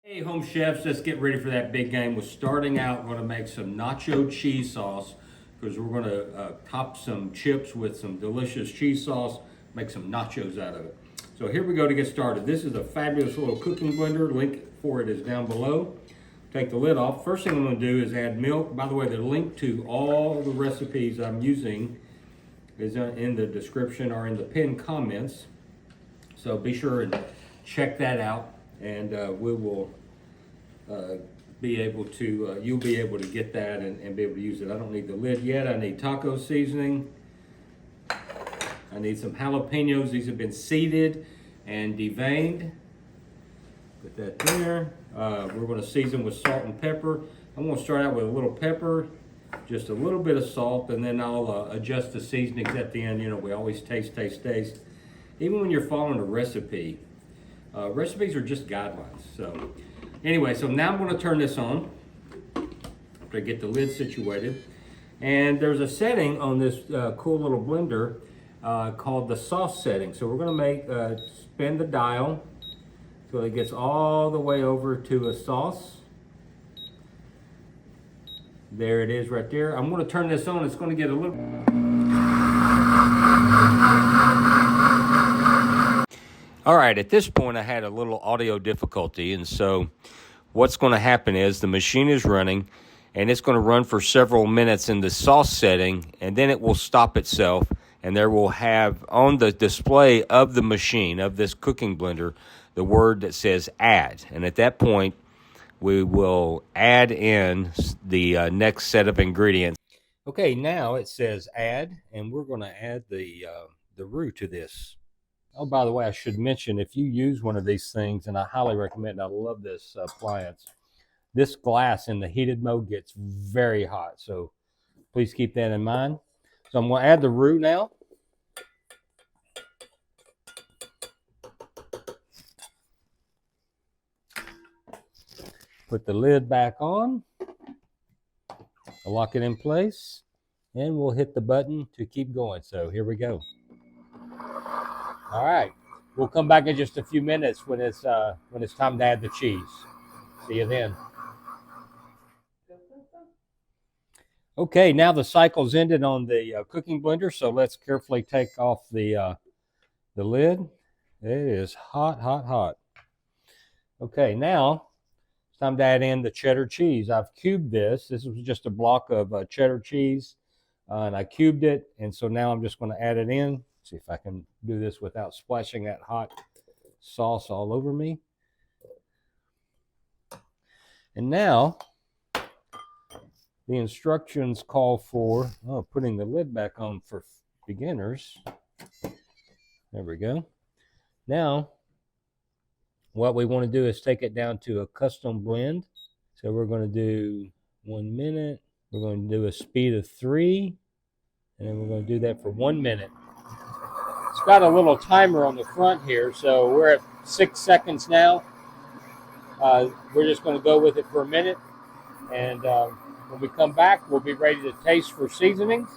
Hey, home chefs, let's get ready for that big game. We're starting out, we're going to make some nacho cheese sauce because we're going to top some chips with some delicious cheese sauce, make some nachos out of it. So here we go to get started. This is a fabulous little cooking blender. Link for it is down below. Take the lid off. First thing I'm going to do is add milk. By the way, the link to all the recipes I'm using is in the description or in the pinned comments. So be sure and check that out, and we will be able to, you'll be able to get that and be able to use it. I don't need the lid yet. I need taco seasoning. I need some jalapenos. These have been seeded and deveined. Put that there. We're going to season with salt and pepper. I'm going to start out with a little pepper, just a little bit of salt, and then I'll adjust the seasonings at the end. You know, we always taste. Even when you're following a recipe, recipes are just guidelines. So anyway, so now I'm going to turn this on to get the lid situated. And there's a setting on this cool little blender called the sauce setting. So we're going to spin the dial so it gets all the way over to a sauce. There it is right there. I'm going to turn this on. It's going to get a little... All right, at this point I had a little audio difficulty, and so what's going to happen is the machine is running, and it's going to run for several minutes in the sauce setting, and then it will stop itself, and there will have on the display of the machine, of this cooking blender, the word that says add. And at that point, we will add in the next set of ingredients. Okay, now it says add, and we're going to add the roux to this. Oh, by the way, I should mention, if you use one of these things, and I highly recommend, I love this appliance, this glass in the heated mode gets very hot, so please keep that in mind. So I'm going to add the roux now. Put the lid back on. I'll lock it in place, and we'll hit the button to keep going. So here we go. All right, we'll come back in just a few minutes when it's time to add the cheese. See you then. Okay, now the cycle's ended on the cooking blender, so let's carefully take off the lid. It is hot, hot, hot. Okay, now it's time to add in the cheddar cheese. I've cubed this. This was just a block of cheddar cheese, and I cubed it, and so now I'm just going to add it in. See if I can do this without splashing that hot sauce all over me. And now the instructions call for putting the lid back on for beginners. There we go. Now, what we want to do is take it down to a custom blend. So we're going to do 1 minute. We're going to do a speed of 3. And then we're going to do that for 1 minute. It's got a little timer on the front here, so we're at 6 seconds now. We're just going to go with it for a minute, and when we come back, we'll be ready to taste for seasonings.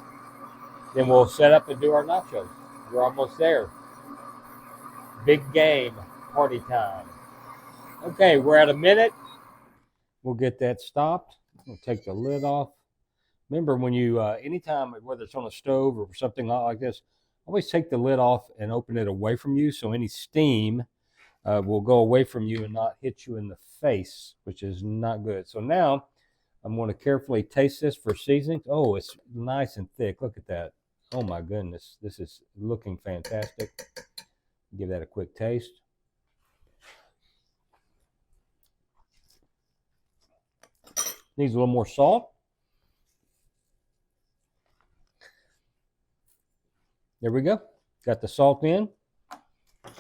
Then we'll set up and do our nachos. We're almost there. Big game, party time. Okay, we're at a minute. We'll get that stopped. We'll take the lid off. Remember, when you, anytime, whether it's on a stove or something like this, always take the lid off and open it away from you so any steam will go away from you and not hit you in the face, which is not good. So now I'm going to carefully taste this for seasonings. Oh, it's nice and thick. Look at that. Oh my goodness. This is looking fantastic. Give that a quick taste. Needs a little more salt. There we go. Got the salt in.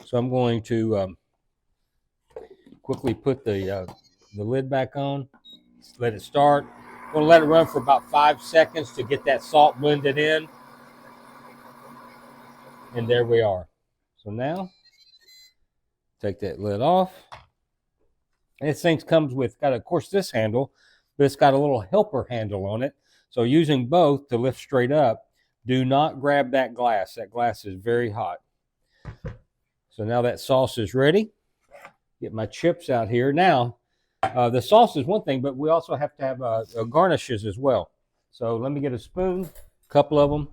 So I'm going to quickly put the lid back on. Let it start. I'm going to let it run for about 5 seconds to get that salt blended in. And there we are. So now, take that lid off. And this thing comes with, of course, this handle, but it's got a little helper handle on it. So using both to lift straight up, do not grab that glass. That glass is very hot. So now that sauce is ready. Get my chips out here. Now, The sauce is one thing, but we also have to have garnishes as well. So let me get a spoon, a couple of them.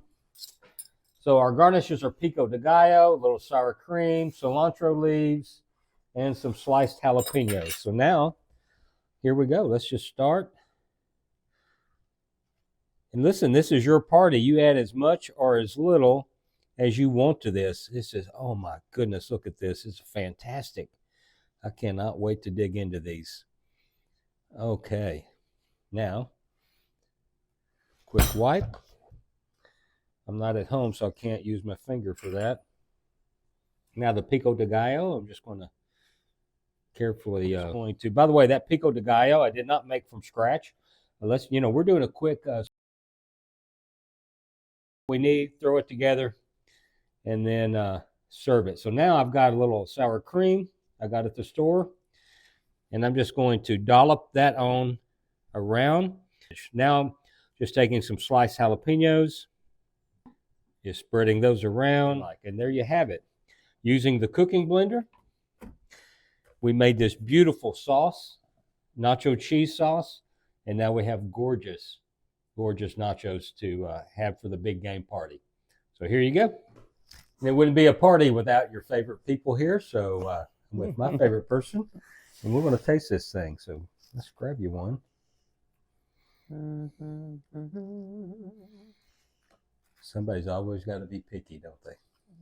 So our garnishes are pico de gallo, a little sour cream, cilantro leaves, and some sliced jalapenos. So now, here we go. Let's just start. And listen, this is your party. You add as much or as little as you want to this. This is, oh my goodness, look at this. It's fantastic. I cannot wait to dig into these. Okay, now, quick wipe. I'm not at home, so I can't use my finger for that. Now the pico de gallo, I'm just going to carefully by the way, that pico de gallo I did not make from scratch. Unless, we're doing a quick, we need, throw it together, and then serve it. So now I've got a little sour cream I got at the store, and I'm just going to dollop that on around. Now, just taking some sliced jalapenos, just spreading those around, and there you have it. Using the cooking blender, we made this beautiful sauce, nacho cheese sauce, and now we have gorgeous, gorgeous nachos to have for the big game party. So here you go. And it wouldn't be a party without your favorite people here. So I'm with my favorite person, and we're going to taste this thing. So let's grab you one. Somebody's always got to be picky, don't they?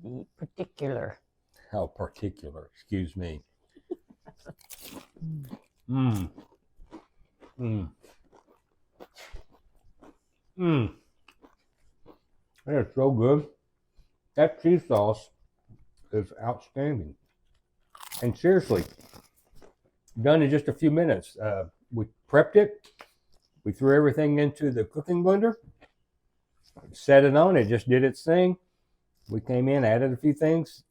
Be particular. How particular, excuse me. Mmm. Mmm. Mmm. That is so good. That cheese sauce is outstanding. And seriously, done in just a few minutes. We prepped it. We threw everything into the cooking blender, set it on. It just did its thing. We came in, added a few things,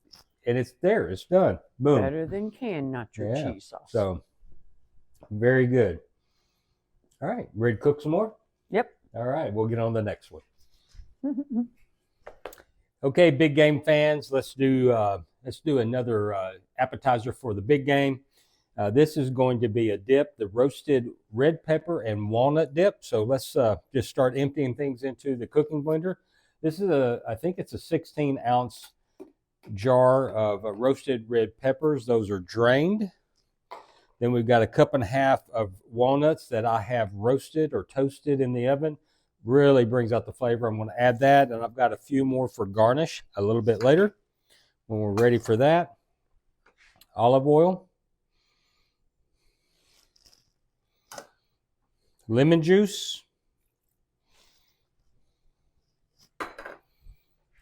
and it's there. It's done. Boom. Better than canned nacho cheese sauce. So, very good. All right, ready to cook some more? Yep. All right, we'll get on to the next one. Okay, big game fans, let's do another appetizer for the big game. This is going to be a dip, the roasted red pepper and walnut dip. So let's just start emptying things into the cooking blender. This is I think it's a 16-ounce jar of roasted red peppers. Those are drained. Then we've got a cup and a half of walnuts that I have roasted or toasted in the oven. Really brings out the flavor. I'm going to add that, and I've got a few more for garnish a little bit later when we're ready for that. Olive oil. Lemon juice.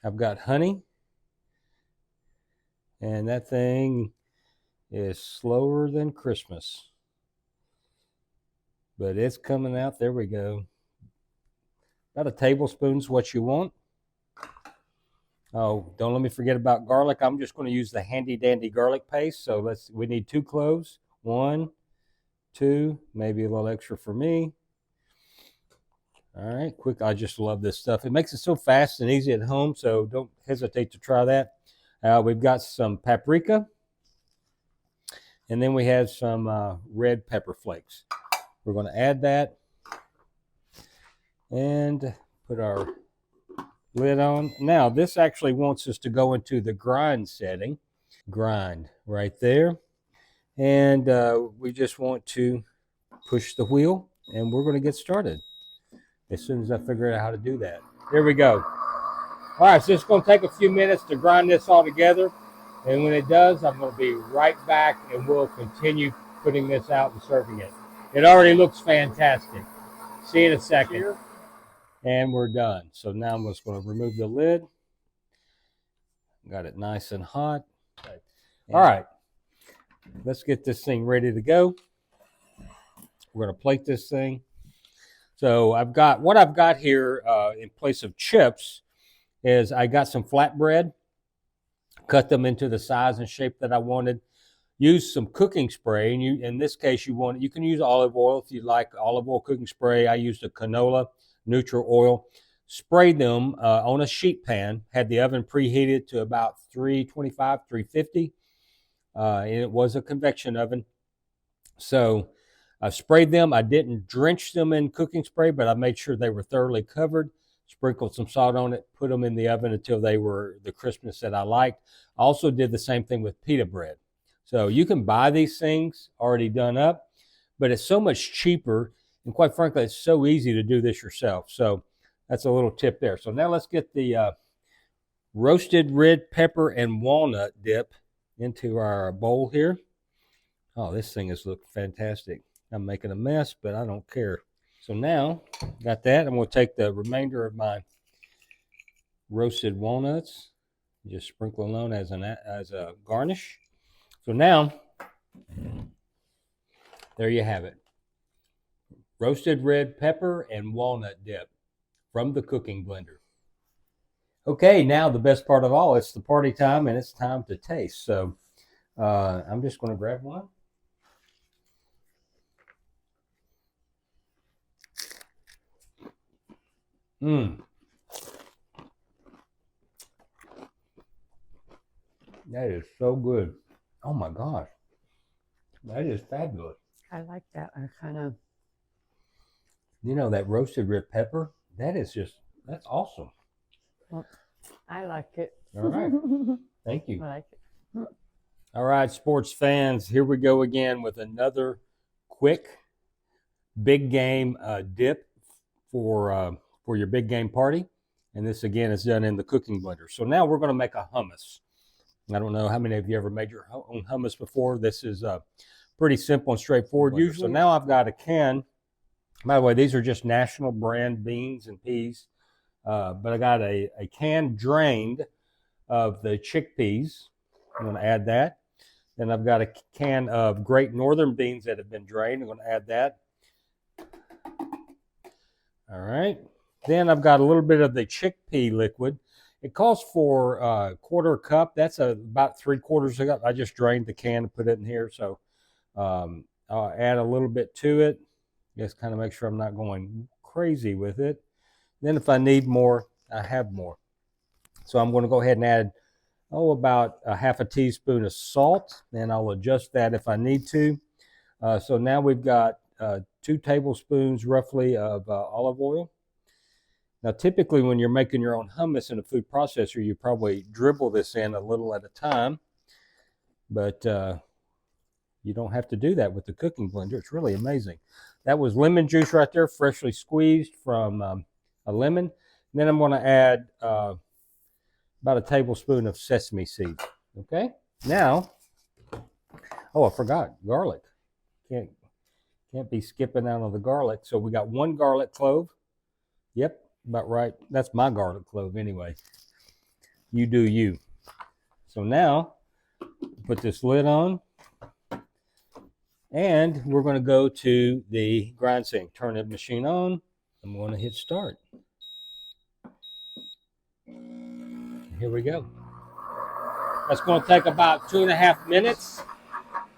I've got honey. And that thing is slower than Christmas. But it's coming out. There we go. About a tablespoon is what you want. Oh, don't let me forget about garlic. I'm just going to use the handy dandy garlic paste. So we need 2 cloves. 1, 2, maybe a little extra for me. All right, quick. I just love this stuff. It makes it so fast and easy at home, so don't hesitate to try that. We've got some paprika, and then we have some red pepper flakes. We're going to add that and put our lid on. Now, this actually wants us to go into the grind setting. Grind right there. And we just want to push the wheel, and we're going to get started as soon as I figure out how to do that. Here we go. All right, so it's going to take a few minutes to grind this all together. And when it does, I'm going to be right back, and we'll continue putting this out and serving it. It already looks fantastic. See you in a second. Cheers. And we're done. So now I'm just going to remove the lid. Got it nice and hot. All right, let's get this thing ready to go. We're going to plate this thing. So what I've got here in place of chips is I got some flatbread, cut them into the size and shape that I wanted. Use some cooking spray, and in this case you can use olive oil if you like olive oil cooking spray. I used a canola neutral oil. Sprayed them on a sheet pan. Had the oven preheated to about 325, 350. And it was a convection oven. So I sprayed them. I didn't drench them in cooking spray, but I made sure they were thoroughly covered, sprinkled some salt on it, put them in the oven until they were the crispness that I liked. I also did the same thing with pita bread. So you can buy these things already done up, but it's so much cheaper. And quite frankly, it's so easy to do this yourself. So that's a little tip there. So now let's get the roasted red pepper and walnut dip into our bowl here. Oh, this thing has looked fantastic. I'm making a mess, but I don't care. So now, got that. I'm going to take the remainder of my roasted walnuts, just sprinkle them on as a garnish. So now, there you have it. Roasted red pepper and walnut dip from the cooking blender. Okay, now the best part of all, it's the party time and it's time to taste. So I'm just going to grab one. That is so good. Oh my gosh. That is fabulous. I like that. I kind of. You know, that roasted red pepper, that's awesome. Well, I like it. All right. Thank you. I like it. All right, sports fans, here we go again with another quick big game dip for your big game party. And this again is done in the cooking blender. So now we're going to make a hummus. I don't know how many of you ever made your own hummus before. This is pretty simple and straightforward usually. So now I've got a can. By the way, these are just national brand beans and peas. But I got a can drained of the chickpeas. I'm going to add that. Then I've got a can of Great Northern beans that have been drained. I'm going to add that. All right. Then I've got a little bit of the chickpea liquid. It calls for a quarter cup. That's about 3/4 cup. I just drained the can and put it in here. So I'll add a little bit to it. Just kind of make sure I'm not going crazy with it. Then if I need more, I have more. So I'm going to go ahead and add, about a half a teaspoon of salt. And I'll adjust that if I need to. So now we've got 2 tablespoons roughly of olive oil. Now, typically when you're making your own hummus in a food processor, you probably dribble this in a little at a time. But you don't have to do that with the cooking blender. It's really amazing. That was lemon juice right there, freshly squeezed from a lemon. And then I'm going to add about a tablespoon of sesame seeds. Okay? Now, I forgot garlic. Can't be skipping out on the garlic. So we got 1 garlic clove. Yep, about right. That's my garlic clove anyway. You do you. So now, put this lid on. And we're going to go to the grind sink. Turn the machine on. I'm going to hit start. Here we go. That's going to take about 2.5 minutes.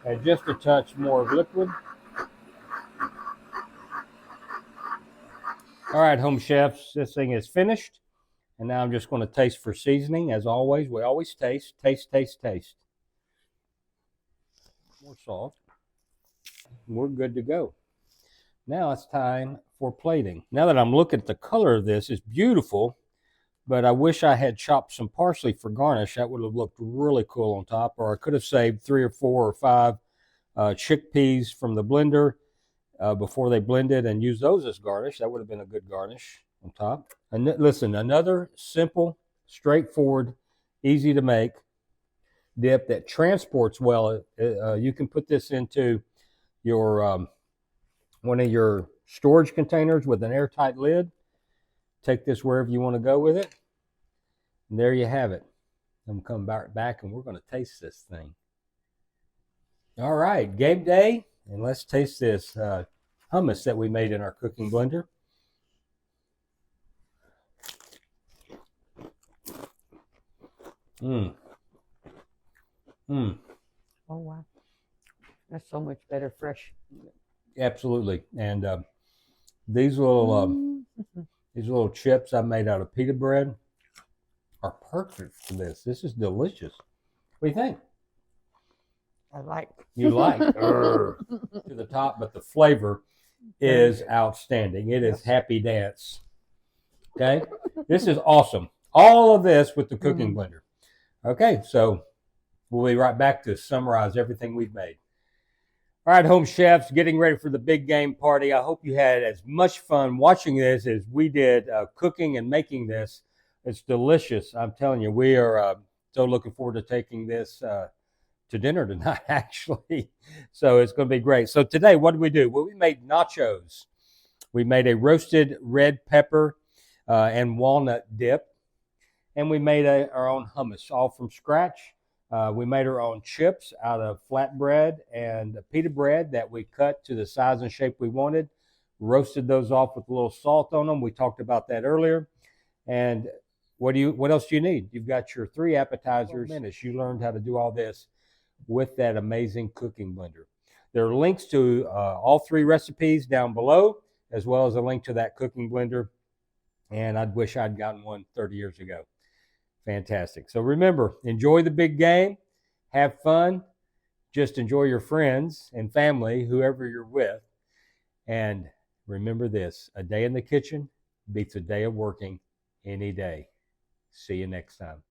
And just a touch more of liquid. All right, home chefs, this thing is finished. And now I'm just going to taste for seasoning. As always, we always taste. Taste, taste, taste. More salt. We're good to go. Now it's time for plating. Now that I'm looking at the color of this, it's beautiful, but I wish I had chopped some parsley for garnish. That would have looked really cool on top, or I could have saved 3 or 4 or 5 chickpeas from the blender before they blended and used those as garnish. That would have been a good garnish on top. And listen, another simple, straightforward, easy to make dip that transports well. You can put this into your one of your storage containers with an airtight lid. Take this wherever you want to go with it. And there you have it. I'm going to come back and we're going to taste this thing. All right, game day. And let's taste this hummus that we made in our cooking blender. Oh, wow. That's so much better fresh. Absolutely. And these little chips I made out of pita bread are perfect for this. This is delicious. What do you think? I like. You like? to the top, but the flavor is outstanding. It is happy dance. Okay, this is awesome. All of this with the cooking blender. Okay, so we'll be right back to summarize everything we've made. All right, home chefs, getting ready for the big game party. I hope you had as much fun watching this as we did cooking and making this. It's delicious. I'm telling you, we are so looking forward to taking this to dinner tonight, actually. So it's going to be great. So today, what did we do? Well, we made nachos. We made a roasted red pepper and walnut dip. And we made our own hummus, all from scratch. We made our own chips out of flatbread and pita bread that we cut to the size and shape we wanted. Roasted those off with a little salt on them. We talked about that earlier. And what else do you need? You've got your 3 appetizers. You learned how to do all this with that amazing cooking blender. There are links to all 3 recipes down below, as well as a link to that cooking blender. And I wish I'd gotten one 30 years ago. Fantastic. So remember, enjoy the big game. Have fun. Just enjoy your friends and family, whoever you're with. And remember this, a day in the kitchen beats a day of working any day. See you next time.